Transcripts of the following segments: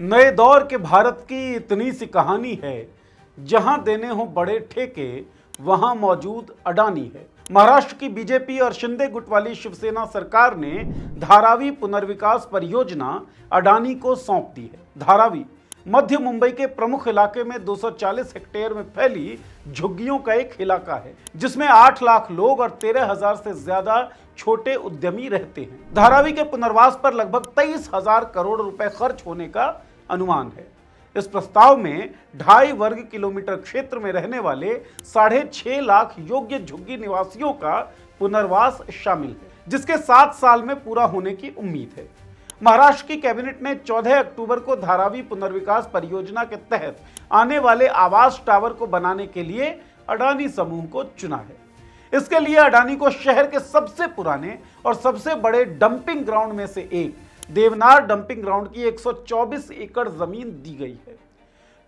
नए दौर के भारत की इतनी सी कहानी है, जहां देने हो बड़े ठेके वहां मौजूद अडानी है। महाराष्ट्र की बीजेपी और शिंदे गुट वाली शिवसेना सरकार ने धारावी पुनर्विकास परियोजना अडानी को सौंप दी है। धारावी मध्य मुंबई के प्रमुख इलाके में 240 हेक्टेयर में फैली झुग्गियों का एक इलाका है, जिसमें 8 लाख लोग और 13,000 से ज्यादा छोटे उद्यमी रहते हैं। धारावी के पुनर्वास पर लगभग 23,000 करोड़ रुपए खर्च होने का अनुमान है। इस प्रस्ताव में 2.5 वर्ग किलोमीटर क्षेत्र में रहने वाले 6.5 लाख योग्य झुग्गी निवासियों का पुनर्वास शामिल है, जिसके 7 साल में पूरा होने की उम्मीद है। महाराष्ट्र की कैबिनेट ने 14 अक्टूबर को धारावी पुनर्विकास परियोजना के तहत आने वाले आवास टावर को बनाने के लिए अडानी समूह को चुना है। इसके लिए अडानी को शहर के सबसे पुराने और सबसे बड़े डंपिंग ग्राउंड में से एक देवनार डंपिंग ग्राउंड की 124 एकड़ जमीन दी गई है।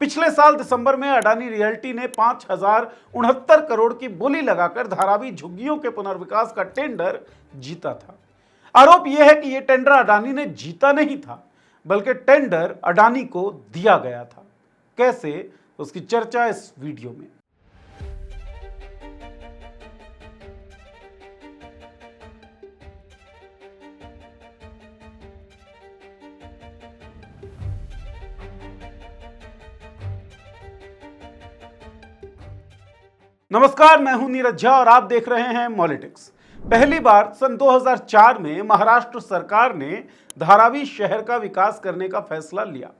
पिछले साल दिसंबर में अडानी रियल्टी ने 5,069 करोड़ की बोली लगाकर धारावी झुग्गियों के पुनर्विकास का टेंडर जीता था। आरोप यह है कि यह टेंडर अडानी ने जीता नहीं था, बल्कि टेंडर अडानी को दिया गया था। कैसे, उसकी चर्चा इस वीडियो में। नमस्कार, मैं हूं नीरज झा और आप देख रहे हैं मॉलिटिक्स। पहली बार सन 2004 में महाराष्ट्र सरकार ने धारावी शहर का विकास करने का फैसला लिया।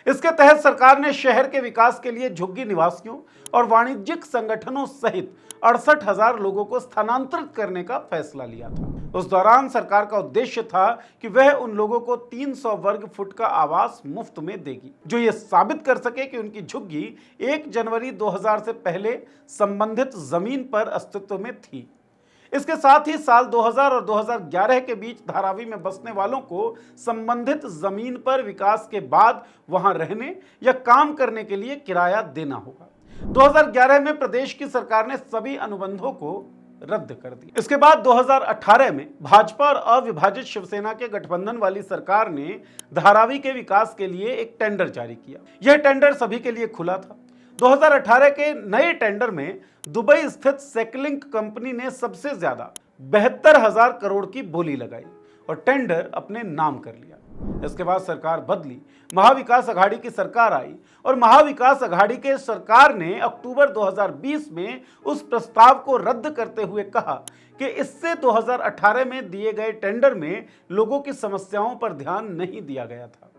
इसके तहत सरकार ने शहर के विकास के लिए झुग्गी निवासियों और वाणिज्यिक संगठनों सहित 68,000 लोगों को स्थानांतरित करने का फैसला लिया था। उस दौरान सरकार का उद्देश्य था कि वह उन लोगों को 300 वर्ग फुट का आवास मुफ्त में देगी, जो ये साबित कर सके कि उनकी झुग्गी 1 जनवरी 2000 से पहले संबंधित जमीन पर अस्तित्व में थी। इसके साथ ही साल 2000 और 2011 के बीच धारावी में बसने वालों को संबंधित जमीन पर विकास के बाद वहां रहने या काम करने के लिए किराया देना होगा। 2011 में प्रदेश की सरकार ने सभी अनुबंधों को रद्द कर दिया। इसके बाद 2018 में भाजपा और अविभाजित शिवसेना के गठबंधन वाली सरकार ने धारावी के विकास के लिए एक टेंडर जारी किया। यह टेंडर सभी के लिए खुला था। 2018 के नए टेंडर में दुबई स्थित सेकलिंक कंपनी ने सबसे ज्यादा 72,000 करोड़ की बोली लगाई और टेंडर अपने नाम कर लिया। इसके बाद सरकार बदली, महाविकास अघाड़ी की सरकार आई और महाविकास अघाड़ी के सरकार ने अक्टूबर 2020 में उस प्रस्ताव को रद्द करते हुए कहा कि इससे 2018 में दिए गए टेंडर में लोगों की समस्याओं पर ध्यान नहीं दिया गया था।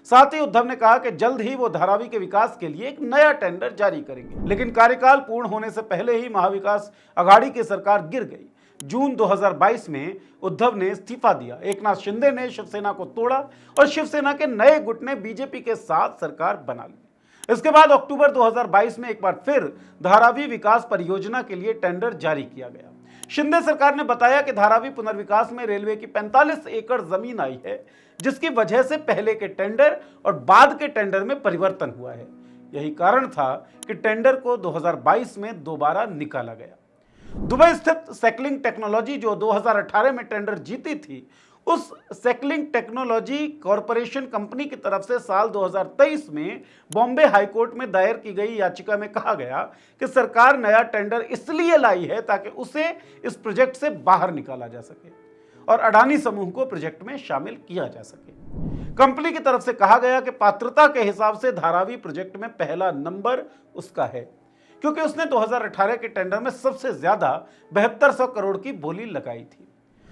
साथ ही उद्धव ने कहा कि जल्द ही वो धारावी के विकास के लिए एक नया टेंडर जारी करेंगे। लेकिन कार्यकाल पूर्ण होने से पहले ही महाविकास अघाड़ी की सरकार गिर गई। जून 2022 में उद्धव ने इस्तीफा दिया, एकनाथ शिंदे ने शिवसेना को तोड़ा और शिवसेना के नए गुट ने बीजेपी के साथ सरकार बना ली। इसके बाद अक्टूबर 2022 में एक बार फिर धारावी विकास परियोजना के लिए टेंडर जारी किया गया। शिंदे सरकार ने बताया कि धारावी पुनर्विकास में रेलवे की 45 एकड़ जमीन आई है, जिसकी वजह से पहले के टेंडर और बाद के टेंडर में परिवर्तन हुआ है। यही कारण था कि टेंडर को 2022 में दोबारा निकाला गया। दुबई स्थित सेकलिंग टेक्नोलॉजी जो 2018 में टेंडर जीती थी, उस सेकलिंग टेक्नोलॉजी कॉरपोरेशन कंपनी की तरफ से साल 2023 में बॉम्बे हाईकोर्ट में दायर की गई याचिका में कहा गया कि सरकार नया टेंडर इसलिए लाई है ताकि उसे इस प्रोजेक्ट से बाहर निकाला जा सके और अडानी समूह को प्रोजेक्ट में शामिल किया जा सके। कंपनी की तरफ से कहा गया कि पात्रता के हिसाब से धारावी प्रोजेक्ट में पहला नंबर उसका है, क्योंकि उसने 2018 के टेंडर में सबसे ज्यादा 7200 करोड़ की बोली लगाई थी।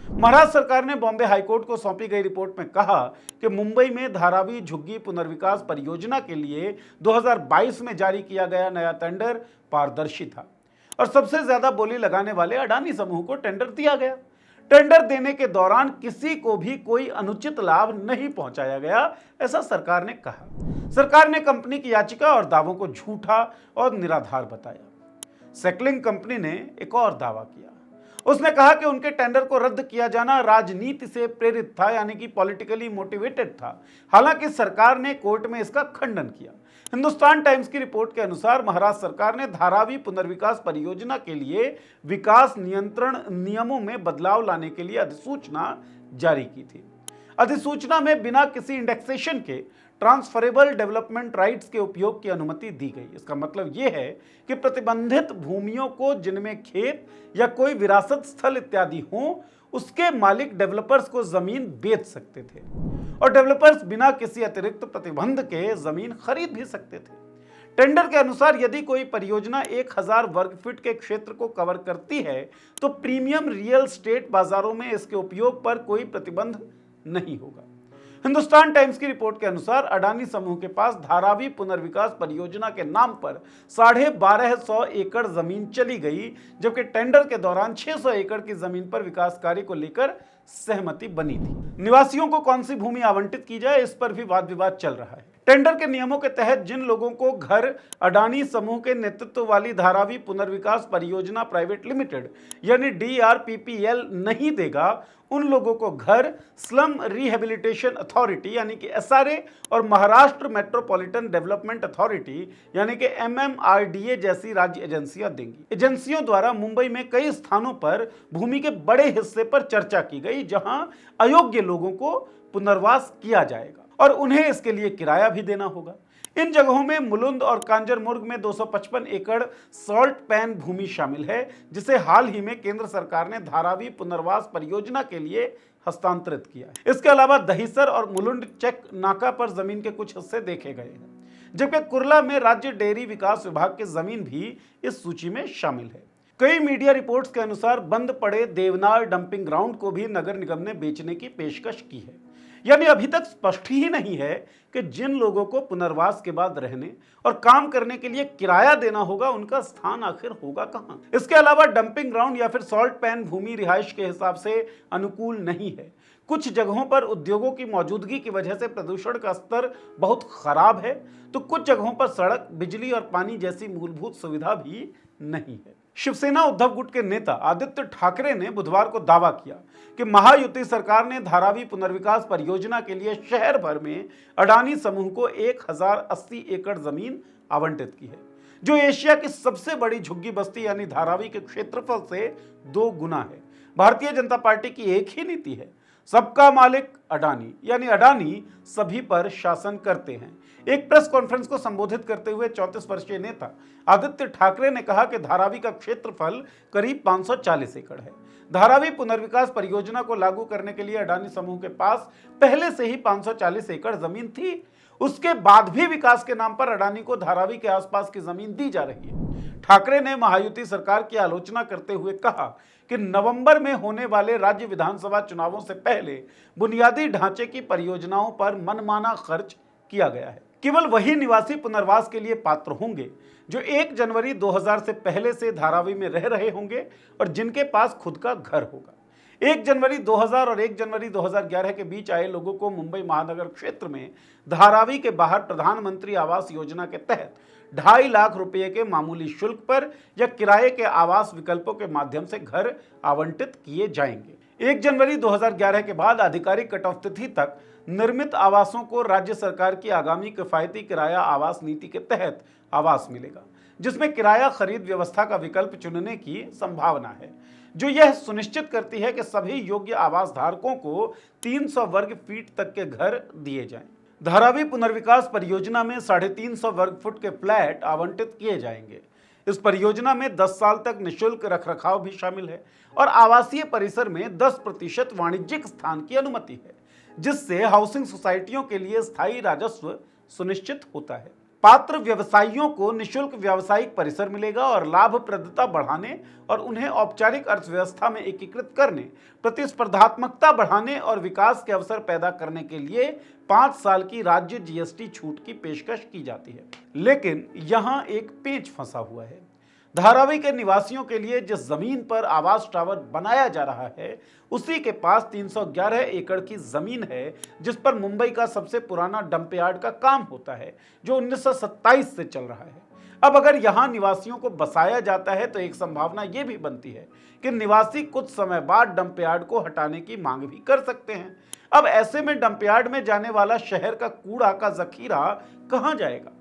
महाराष्ट्र सरकार ने बॉम्बे हाईकोर्ट को सौंपी गई रिपोर्ट में कहा कि मुंबई में धारावी झुग्गी पुनर्विकास परियोजना के लिए 2022 में जारी किया गया नया टेंडर पारदर्शी था और सबसे ज्यादा बोली लगाने वाले अडानी समूह को टेंडर दिया गया। टेंडर देने के दौरान किसी को भी कोई अनुचित लाभ नहीं पहुंचाया गया, ऐसा सरकार ने कहा। सरकार ने कंपनी की याचिका और दावों को झूठा और निराधार बताया। सेकलिंग कंपनी ने एक और दावा किया। उसने कहा कि उनके टेंडर को रद्द किया जाना राजनीति से प्रेरित था, यानी कि पॉलिटिकली मोटिवेटेड था। हालांकि सरकार ने कोर्ट में इसका खंडन किया। हिंदुस्तान टाइम्स की रिपोर्ट के अनुसार महाराष्ट्र सरकार ने धारावी पुनर्विकास परियोजना के लिए विकास नियंत्रण नियमों में बदलाव लाने के लिए अधिसूचना जारी की थी। अधिसूचना में बिना किसी इंडेक्सेशन के ट्रांसफरेबल डेवलपमेंट राइट्स के उपयोग की अनुमति दी गई। इसका मतलब यह है कि प्रतिबंधित भूमियों को, जिनमें खेत या कोई विरासत स्थल इत्यादि हो, उसके मालिक डेवलपर्स को जमीन बेच सकते थे और डेवलपर्स बिना किसी अतिरिक्त प्रतिबंध के जमीन खरीद भी सकते थे। टेंडर के अनुसार यदि कोई परियोजना 1000 वर्ग फीट के क्षेत्र को कवर करती है तो प्रीमियम रियल एस्टेट बाजारों में इसके उपयोग पर कोई प्रतिबंध नहीं होगा। हिंदुस्तान टाइम्स की रिपोर्ट के अनुसार अडानी समूह के पास धारावी पुनर्विकास परियोजना के नाम पर 1250 एकड़ जमीन चली गई, जबकि टेंडर के दौरान 600 एकड़ की जमीन पर विकास कार्य को लेकर सहमति बनी थी। निवासियों को कौन सी भूमि आवंटित की जाए, इस पर भी वाद विवाद चल रहा है। टेंडर के नियमों के तहत जिन लोगों को घर अडानी समूह के नेतृत्व वाली धारावी पुनर्विकास परियोजना प्राइवेट लिमिटेड यानी DRPPL नहीं देगा, उन लोगों को घर स्लम रिहेबिलिटेशन अथॉरिटी यानी कि SRA और महाराष्ट्र मेट्रोपॉलिटन डेवलपमेंट अथॉरिटी यानी कि MMRDA जैसी राज्य एजेंसियां देंगी। एजेंसियों द्वारा मुंबई में कई स्थानों पर भूमि के बड़े हिस्से पर चर्चा की गई, जहां अयोग्य लोगों को पुनर्वास किया जाएगा और उन्हें इसके लिए किराया भी देना होगा। इन जगहों में मुलुंद और कांजरमुर्ग में 255 एकड़ सॉल्ट पैन भूमि शामिल है, जिसे हाल ही में केंद्र सरकार ने धारावी पुनर्वास परियोजना के लिए हस्तांतरित किया है। इसके अलावा दहिसर और मुलुंड चेक नाका पर जमीन के कुछ हिस्से देखे गए हैं, जबकि कुर्ला में राज्य डेयरी विकास विभाग की जमीन भी इस सूची में शामिल है। कई मीडिया रिपोर्ट्स के अनुसार बंद पड़े देवनार डंपिंग ग्राउंड को भी नगर निगम ने बेचने की पेशकश की है। यानी अभी तक स्पष्ट ही नहीं है कि जिन लोगों को पुनर्वास के बाद रहने और काम करने के लिए किराया देना होगा, उनका स्थान आखिर होगा कहां। इसके अलावा डंपिंग ग्राउंड या फिर सॉल्ट पैन भूमि रिहाइश के हिसाब से अनुकूल नहीं है। कुछ जगहों पर उद्योगों की मौजूदगी की वजह से प्रदूषण का स्तर बहुत खराब है, तो कुछ जगहों पर सड़क, बिजली और पानी जैसी मूलभूत सुविधा भी नहीं है। शिवसेना उद्धव गुट के नेता आदित्य ठाकरे ने बुधवार को दावा किया कि महायुति सरकार ने धारावी पुनर्विकास परियोजना के लिए शहर भर में अडानी समूह को 1080 एकड़ जमीन आवंटित की है, जो एशिया की सबसे बड़ी झुग्गी बस्ती यानी धारावी के क्षेत्रफल से 2 गुना है। भारतीय जनता पार्टी की एक ही नीति है, सबका मालिक अडानी, यानी अडानी सभी पर शासन करते हैं। एक प्रेस कॉन्फ्रेंस को संबोधित करते हुए 34 वर्षीय नेता आदित्य ठाकरे ने कहा कि धारावी का क्षेत्रफल करीब 540 एकड़ है। धारावी पुनर्विकास परियोजना को लागू करने के लिए अडानी समूह के पास पहले से ही 540 एकड़ जमीन थी। उसके बाद भी विकास के नाम पर अडानी को धारावी के आसपास की जमीन दी जा रही है। ठाकरे ने महायुति सरकार की आलोचना करते हुए कहा कि नवंबर में होने वाले राज्य विधानसभा चुनावों से पहले बुनियादी ढांचे की परियोजनाओं पर मनमाना खर्च किया गया है। केवल वही निवासी पुनर्वास के लिए पात्र होंगे जो 1 जनवरी 2000 से पहले से धारावी में रह रहे होंगे और जिनके पास खुद का घर होगा। 1 जनवरी 2000 और 1 जनवरी 2011 के बीच आए लोगों को मुंबई महानगर क्षेत्र में धारावी के बाहर प्रधानमंत्री आवास योजना के तहत 2.5 लाख रुपए के मामूली शुल्क पर या किराए के आवास विकल्पों के माध्यम से घर आवंटित किए जाएंगे। 1 जनवरी 2011 के बाद आधिकारिक कट ऑफ तिथि तक निर्मित आवासों को राज्य सरकार की आगामी किफायती किराया आवास नीति के तहत आवास मिलेगा, जिसमें किराया खरीद व्यवस्था का विकल्प चुनने की संभावना है, जो यह सुनिश्चित करती है कि सभी योग्य आवास धारकों को 300 वर्ग फीट तक के घर दिए जाएं। धारावी पुनर्विकास परियोजना में 350 वर्ग फुट के फ्लैट आवंटित किए जाएंगे। इस परियोजना में 10 साल तक निःशुल्क रखरखाव भी शामिल है और आवासीय परिसर में 10% वाणिज्यिक स्थान की अनुमति है, जिससे हाउसिंग सोसाइटियों के लिए स्थायी राजस्व सुनिश्चित होता है। पात्र व्यवसायियों को निःशुल्क व्यावसायिक परिसर मिलेगा और लाभप्रदता बढ़ाने और उन्हें औपचारिक अर्थव्यवस्था में एकीकृत करने, प्रतिस्पर्धात्मकता बढ़ाने और विकास के अवसर पैदा करने के लिए 5 साल की राज्य GST छूट की पेशकश की जाती है। लेकिन यहाँ एक पेंच फंसा हुआ है। धारावी के निवासियों के लिए जिस जमीन पर आवास टावर बनाया जा रहा है, उसी के पास 311 एकड़ की जमीन है, जिस पर मुंबई का सबसे पुराना डंपयार्ड का काम होता है, जो 1927 से चल रहा है। अब अगर यहाँ निवासियों को बसाया जाता है तो एक संभावना ये भी बनती है कि निवासी कुछ समय बाद डंपयार्ड को हटाने की मांग भी कर सकते हैं। अब ऐसे में डंपयार्ड में जाने वाला शहर का कूड़ा का जखीरा कहाँ जाएगा?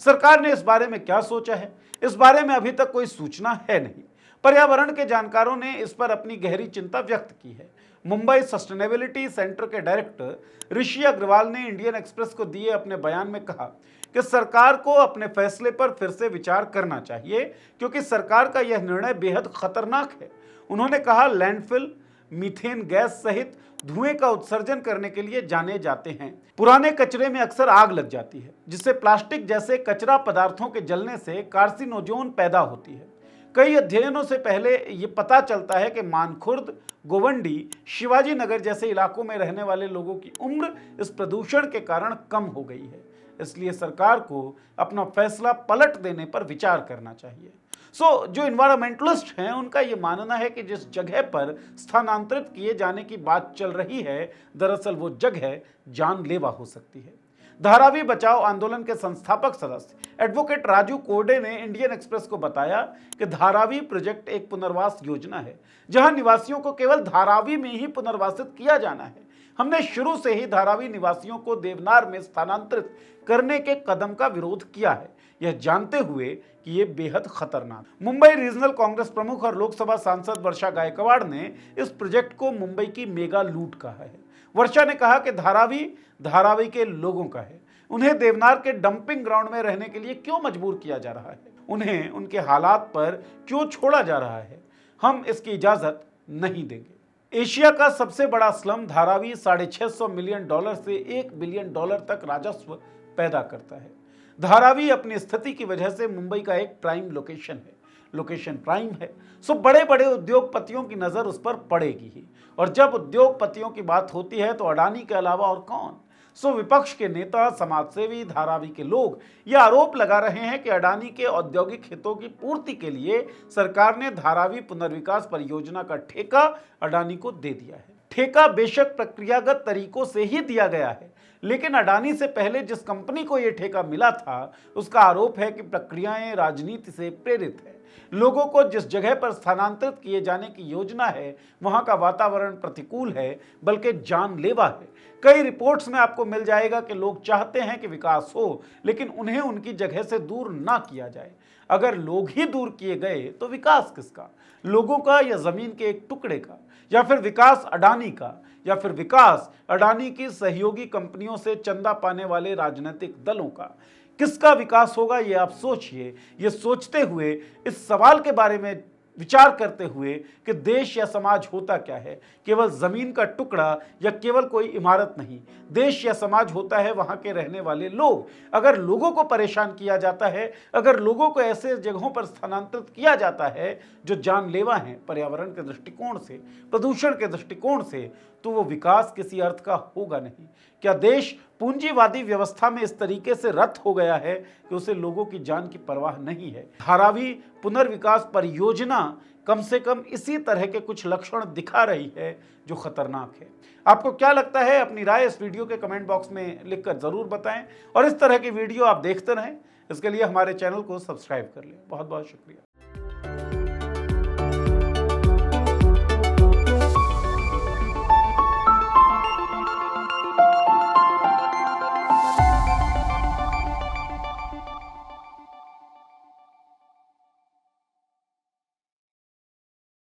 सरकार ने इस बारे में क्या सोचा है? इस बारे में अभी तक कोई सूचना है नहीं। पर्यावरण के जानकारों ने इस पर अपनी गहरी चिंता व्यक्त की है। मुंबई सस्टेनेबिलिटी सेंटर के डायरेक्टर ऋषि अग्रवाल ने इंडियन एक्सप्रेस को दिए अपने बयान में कहा कि सरकार को अपने फैसले पर फिर से विचार करना चाहिए, क्योंकि सरकार का यह निर्णय बेहद खतरनाक है। उन्होंने कहा, लैंडफिल मीथेन गैस सहित धुएं का उत्सर्जन करने के लिए जाने जाते हैं। पुराने कचरे में अक्सर आग लग जाती है, जिससे प्लास्टिक जैसे कचरा पदार्थों के जलने से कार्सिनोजोन पैदा होती है। कई अध्ययनों से पहले ये पता चलता है कि मानखुर्द, गोवंडी, शिवाजी नगर जैसे इलाकों में रहने वाले लोगों की उम्र इस प्रदूषण के कारण कम हो गई है। इसलिए सरकार को अपना फैसला पलट देने पर विचार करना चाहिए। जो इन्वायरमेंटलिस्ट हैं, उनका ये मानना है कि जिस जगह पर स्थानांतरित किए जाने की बात चल रही है, दरअसल वो जगह जानलेवा हो सकती है। धारावी बचाओ आंदोलन के संस्थापक सदस्य एडवोकेट राजू कोरडे ने इंडियन एक्सप्रेस को बताया कि धारावी प्रोजेक्ट एक पुनर्वास योजना है, जहां निवासियों को केवल धारावी में ही पुनर्वासित किया जाना है। हमने शुरू से ही धारावी निवासियों को देवनार में स्थानांतरित करने के कदम का विरोध किया है, यह जानते हुए कि ये बेहद खतरनाक। मुंबई रीजनल कांग्रेस प्रमुख और लोकसभा सांसद वर्षा गायकवाड़ ने इस प्रोजेक्ट को मुंबई की मेगा लूट कहा है। वर्षा ने कहा कि धारावी के लोगों का है। उन्हें देवनार के डंपिंग ग्राउंड में रहने के लिए क्यों मजबूर किया जा रहा है? उन्हें उनके हालात पर क्यों छोड़ा जा रहा है? हम इसकी इजाजत नहीं देंगे। एशिया का सबसे बड़ा स्लम धारावी $650 मिलियन से $1 बिलियन तक राजस्व पैदा करता है। धारावी अपनी स्थिति की वजह से मुंबई का एक प्राइम लोकेशन प्राइम है, सो बड़े बड़े उद्योगपतियों की नजर उस पर पड़ेगी ही। और जब उद्योगपतियों की बात होती है तो अडानी के अलावा और कौन? विपक्ष के नेता, समाजसेवी, धारावी के लोग यह आरोप लगा रहे हैं कि अडानी के औद्योगिक हितों की पूर्ति के लिए सरकार ने धारावी पुनर्विकास परियोजना का ठेका अडानी को दे दिया है। ठेका बेशक प्रक्रियागत तरीकों से ही दिया गया है, लेकिन अडानी से पहले जिस कंपनी को यह ठेका मिला था, उसका आरोप है कि प्रक्रियाएं राजनीति से प्रेरित है। लोगों को जिस जगह पर स्थानांतरित किए जाने की योजना है, वहां का वातावरण प्रतिकूल है, बल्कि जानलेवा है। कई रिपोर्ट्स में आपको मिल जाएगा कि लोग चाहते हैं कि विकास हो, लेकिन उन्हें उनकी जगह से दूर ना किया जाए। अगर लोग ही दूर किए गए तो विकास किसका? लोगों का या जमीन के एक टुकड़े का? या फिर विकास अडानी का? या फिर विकास अडानी की सहयोगी कंपनियों से चंदा पाने वाले राजनीतिक दलों का? किसका विकास होगा, ये आप सोचिए। ये सोचते हुए, इस सवाल के बारे में विचार करते हुए कि देश या समाज होता क्या है, केवल जमीन का टुकड़ा या केवल कोई इमारत नहीं। देश या समाज होता है वहां के रहने वाले लोग। अगर लोगों को परेशान किया जाता है, अगर लोगों को ऐसे जगहों पर स्थानांतरित किया जाता है जो जानलेवा हैं पर्यावरण के दृष्टिकोण से, प्रदूषण के दृष्टिकोण से, तो वो विकास किसी अर्थ का होगा नहीं। क्या देश पूंजीवादी व्यवस्था में इस तरीके से रत हो गया है कि उसे लोगों की जान की परवाह नहीं है? धारावी पुनर्विकास परियोजना कम से कम इसी तरह के कुछ लक्षण दिखा रही है जो खतरनाक है। आपको क्या लगता है? अपनी राय इस वीडियो के कमेंट बॉक्स में लिखकर जरूर बताएं, और इस तरह की वीडियो आप देखते रहें। इसके लिए हमारे चैनल को सब्सक्राइब कर लें। बहुत बहुत शुक्रिया।